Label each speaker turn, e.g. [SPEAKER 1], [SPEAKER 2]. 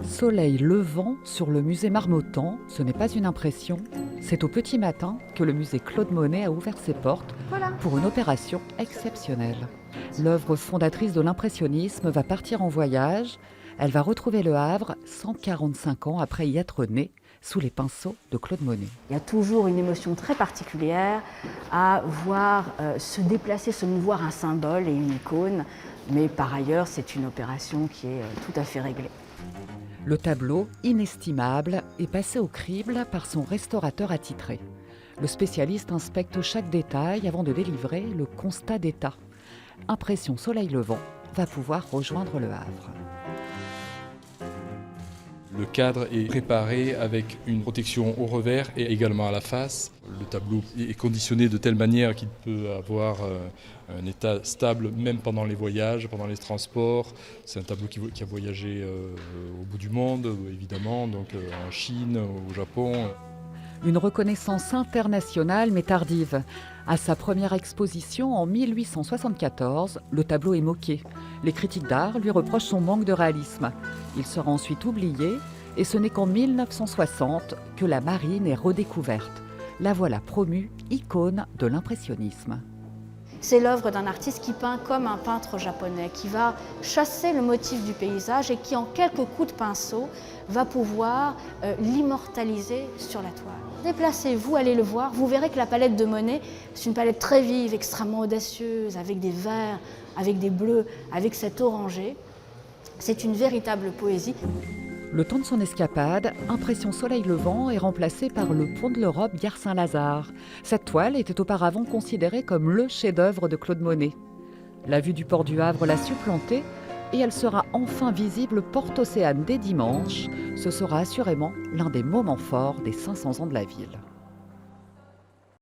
[SPEAKER 1] Soleil levant sur le musée Marmottan, ce n'est pas une impression, c'est au petit matin que le musée Claude Monet a ouvert ses portes
[SPEAKER 2] Voilà.
[SPEAKER 1] pour une opération exceptionnelle. L'œuvre fondatrice de l'impressionnisme va partir en voyage. Elle va retrouver Le Havre 145 ans après y être née, sous les pinceaux de Claude Monet.
[SPEAKER 2] Il y a toujours une émotion très particulière à voir se déplacer, se mouvoir un symbole et une icône, mais par ailleurs c'est une opération qui est tout à fait réglée.
[SPEAKER 1] Le tableau, inestimable, est passé au crible par son restaurateur attitré. Le spécialiste inspecte chaque détail avant de délivrer le constat d'état. Impression Soleil levant va pouvoir rejoindre Le Havre.
[SPEAKER 3] Le cadre est préparé avec une protection au revers et également à la face. Le tableau est conditionné de telle manière qu'il peut avoir un état stable même pendant les voyages, pendant les transports. C'est un tableau qui a voyagé au bout du monde, évidemment, donc en Chine, au Japon.
[SPEAKER 1] Une reconnaissance internationale mais tardive. À sa première exposition en 1874, le tableau est moqué. Les critiques d'art lui reprochent son manque de réalisme. Il sera ensuite oublié et ce n'est qu'en 1960 que la marine est redécouverte. La voilà promue icône de l'impressionnisme.
[SPEAKER 2] C'est l'œuvre d'un artiste qui peint comme un peintre japonais, qui va chasser le motif du paysage et qui, en quelques coups de pinceau, va pouvoir l'immortaliser sur la toile. Déplacez-vous, allez le voir, vous verrez que la palette de Monet, c'est une palette très vive, extrêmement audacieuse, avec des verts, avec des bleus, avec cet orangé. C'est une véritable poésie.
[SPEAKER 1] Le temps de son escapade, Impression Soleil levant est remplacé par Le Pont de l'Europe Gare Saint-Lazare. Cette toile était auparavant considérée comme le chef-d'œuvre de Claude Monet. La vue du port du Havre l'a supplantée et elle sera enfin visible porte Océane dès dimanche. Ce sera assurément l'un des moments forts des 500 ans de la ville.